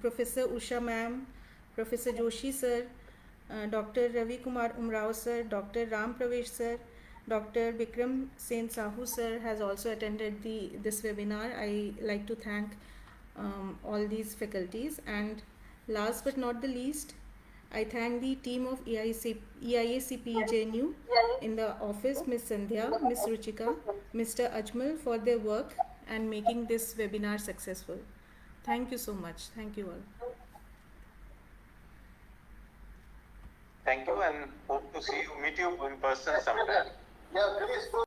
Professor Usha ma'am, Professor Joshi sir, Dr. Ravi Kumar Umrao sir, Dr. Ram Pravesh sir, Dr. Vikram Sen Sahu sir has also attended this webinar. I like to thank all these faculties, and last but not the least, I thank the team of EIACP JNU in the office, Ms. Sandhya, Ms. Ruchika, Mr. Ajmal for their work and making this webinar successful. Thank you so much. Thank you all. Thank you and hope to meet you in person sometime. Yeah, please go.